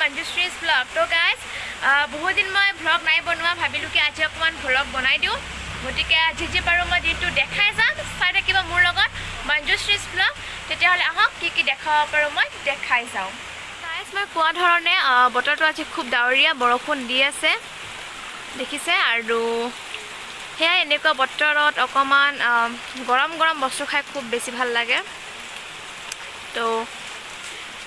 মঞ্জুশ্ৰীজ blog তো guys বহুত দিন মই ভ্লগ নাই বনোৱা ভাবিলোঁ কি আজি অকণমান ভ্লগ বনাই দিওঁ গতিকে আজি যে পাৰোঁ মই দিনটো দেখাই যাম চাই থাকিব মোৰ লগত মঞ্জুশ্ৰীজ ব্লগ তেতিয়াহ'লে আহক কি দেখাব পাৰোঁ মই দেখাই যাওঁ গাইজ মই কোৱা ধৰণে বতৰটো আজি খুব ডাৱৰীয়া বৰষুণ দি আছে দেখিছে আৰু সেয়াই এনেকুৱা বতৰত অকণমান গৰম গৰম বস্তু খাই খুব বেছি ভাল লাগে তো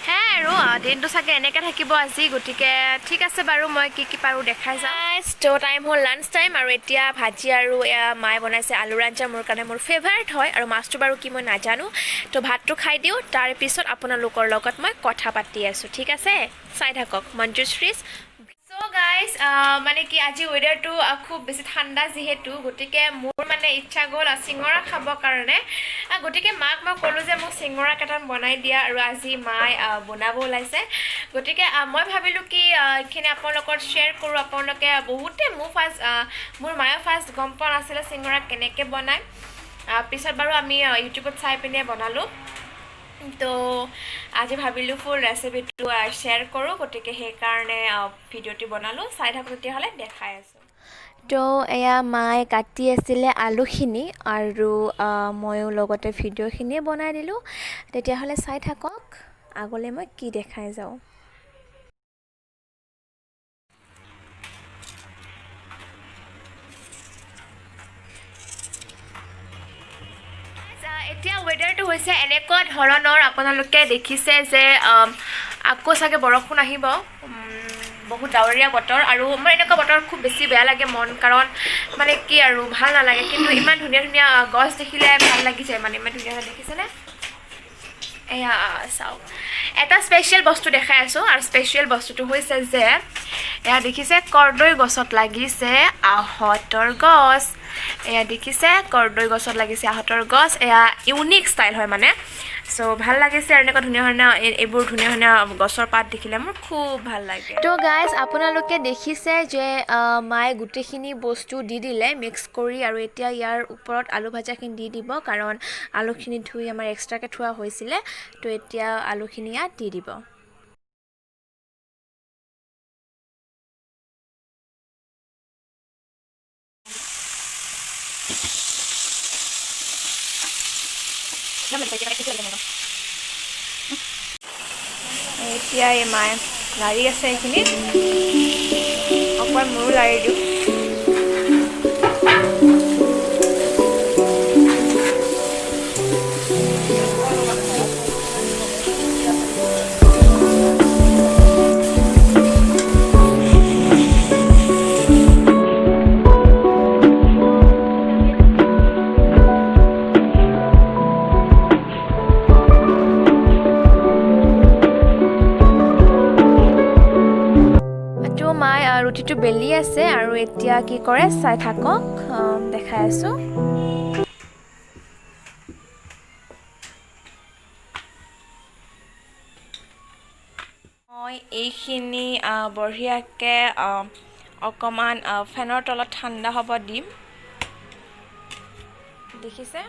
হ্যাঁ আৰু দিনটো চাগে এনেকৈ থাকিব আজি গতিকে ঠিক আছে বাৰু মই কি পাৰোঁ দেখাই যাওঁ তো টাইম হ'ল লাঞ্চ টাইম আৰু এতিয়া ভাজি আৰু এয়া মায়ে বনাইছে আলুৰ আঞ্জা মোৰ কাৰণে মোৰ ফেভাৰিট হয় আৰু মাছটো বাৰু কি মই নাজানো তো ভাতটো খাই দিওঁ তাৰপিছত আপোনালোকৰ লগত মই কথা পাতি আছোঁ ঠিক আছে চাই থাকক মঞ্জুশ্ৰীজ So guys, মানে কি আজি ওয়েদাৰটো খুব বেছি ঠাণ্ডা যিহেতু গতিকে মোৰ মানে ইচ্ছা গ'ল চিঙৰা খাবৰ কাৰণে গতিকে মাক মই ক'লোঁ যে মোক চিঙৰা কেইটামান বনাই দিয়া আৰু আজি মায়ে বনাব ওলাইছে গতিকে মই ভাবিলোঁ কি এইখিনি আপোনালোকৰ শ্বেয়াৰ কৰোঁ আপোনালোকে বহুতে মোৰ মায়ে ফাৰ্ষ্ট গম পোৱা নাছিলে চিঙৰা কেনেকৈ বনায় পিছত বাৰু আমি ইউটিউবত চাই পিনে বনালোঁ তো আজি ভাবিলোঁ ফুল ৰেচিপিটো শ্বেয়াৰ কৰোঁ গতিকে সেইকাৰণে ভিডিঅ'টো বনালোঁ চাই থাকোঁ তেতিয়াহ'লে দেখাই আছোঁ তো এয়া মায়ে কাটি আছিলে আলুখিনি আৰু ময়ো লগতে ভিডিঅ'খিনিয়ে বনাই দিলোঁ তেতিয়াহ'লে চাই থাকক আগলৈ মই কি দেখাই যাওঁ এতিয়া ৱেডাৰটো হৈছে এনেকুৱা ধৰণৰ আপোনালোকে দেখিছে যে আকৌ চাগে বৰষুণ আহিব বহুত ডাৱৰীয়া বতৰ আৰু মোৰ এনেকুৱা বতৰ খুব বেছি বেয়া লাগে মন কাৰণ মানে কি আৰু ভাল নালাগে কিন্তু ইমান ধুনীয়া ধুনীয়া গছ দেখিলে ভাল লাগি যায় মানে ইমান ধুনীয়া দেখিছেনে এয়া চাওক এটা স্পেচিয়েল বস্তু দেখাই আছোঁ আৰু স্পেচিয়েল বস্তুটো হৈছে যে এয়া দেখিছে কৰ্দৈ গছত লাগিছে আহঁতৰ গছ এয়া দেখিছে কৰ্দৈ গছত লাগিছে আহঁতৰ গছ এয়া ইউনিক ষ্টাইল হয় মানে চ' ভাল লাগিছে আৰু এনেকুৱা ধুনীয়া ধুনীয়া এইবোৰ ধুনীয়া ধুনীয়া গছৰ পাত দেখিলে মোৰ খুব ভাল লাগে তো গাইজ আপোনালোকে দেখিছে যে মায়ে গোটেইখিনি বস্তু দি দিলে মিক্স কৰি আৰু এতিয়া ইয়াৰ ওপৰত আলু ভাজাখিনি দি দিব কাৰণ আলুখিনি ধুই আমাৰ এক্সট্ৰাকৈ থোৱা হৈছিলে তো এতিয়া আলুখিনি ইয়াত দি দিব এতিয়া এই মায়ে লাৰি আছে এইখিনি অকণমান ময়ো লাৰি দিওঁ মায়ে ৰুটিটো বেলি আছে আৰু এতিয়া কি কৰে চাই থাকক দেখাই আছোঁ মই এইখিনি বঢ়িয়াকৈ অকণমান ফেনৰ তলত ঠাণ্ডা হ'ব দিম দেখিছে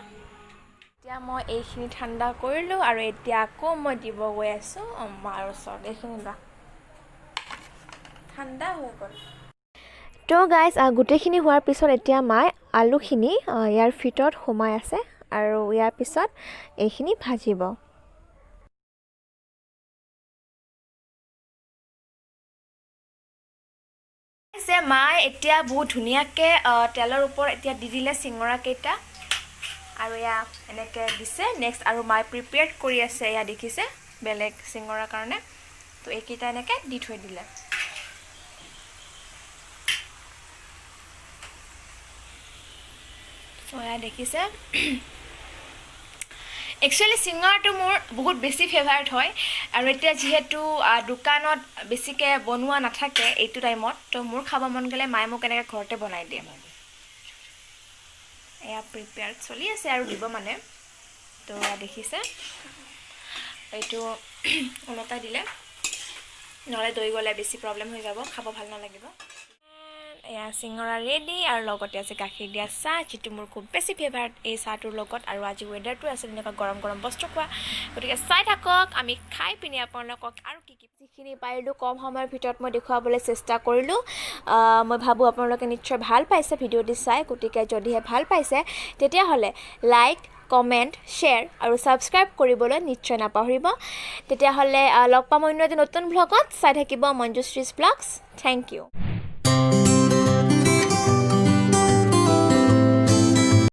এতিয়া মই এইখিনি ঠাণ্ডা কৰিলোঁ আৰু এতিয়া আকৌ মই দিব গৈ আছোঁ মাৰ ওচৰত এইখিনি ঠাণ্ডা হৈ গ'ল তো গাইজ গোটেইখিনি হোৱাৰ পিছত এতিয়া মায়ে আলুখিনি ইয়াৰ ভিতৰত সোমাই আছে আৰু ইয়াৰ পিছত এইখিনি ভাজিব যে মায়ে এতিয়া বহুত ধুনীয়াকৈ তেলৰ ওপৰত এতিয়া দি দিলে চিঙৰাকেইটা আৰু এয়া এনেকৈ দিছে নেক্সট আৰু মায়ে প্ৰিপেয়াৰ কৰি আছে এয়া দেখিছে বেলেগ চিঙৰাৰ কাৰণে তো এইকেইটা এনেকৈ দি থৈ দিলে এয়া দেখিছে একচুৱেলি চিঙৰাটো মোৰ বহুত বেছি ফেভাৰিট হয় আৰু এতিয়া যিহেতু দোকানত বেছিকৈ বনোৱা নাথাকে এইটো টাইমত তো মোৰ খাব মন গ'লে মায়ে মোক এনেকৈ ঘৰতে বনাই দিয়ে এয়া প্ৰিপেয়াৰ চলি আছে আৰু দিব মানে তো দেখিছে এইটো ওলটাই দিলে নহ'লে দৈ গ'লে বেছি প্ৰব্লেম হৈ যাব খাব ভাল নালাগিব এয়া চিঙৰা ৰেডি আৰু লগতে আছে গাখীৰ দিয়া চাহ যিটো মোৰ খুব বেছি ফেভাৰিট এই চাহটোৰ লগত আৰু আজি ৱেডাৰটো আছে তেনেকুৱা গৰম গৰম বস্তু খোৱা গতিকে চাই থাকক আমি খাই পিনি আপোনালোকক আৰু কি যিখিনি পাৰিলোঁ কম সময়ৰ ভিতৰত মই দেখুৱাবলৈ চেষ্টা কৰিলোঁ মই ভাবোঁ আপোনালোকে নিশ্চয় ভাল পাইছে ভিডিঅ'টি চাই গতিকে যদিহে ভাল পাইছে তেতিয়াহ'লে লাইক কমেণ্ট শ্বেয়াৰ আৰু ছাবস্ক্ৰাইব কৰিবলৈ নিশ্চয় নাপাহৰিব তেতিয়াহ'লে লগ পাম অন্য এটি নতুন ভ্লগত চাই থাকিব মঞ্জুশ্ৰীজ ব্লগছ থেংক ইউ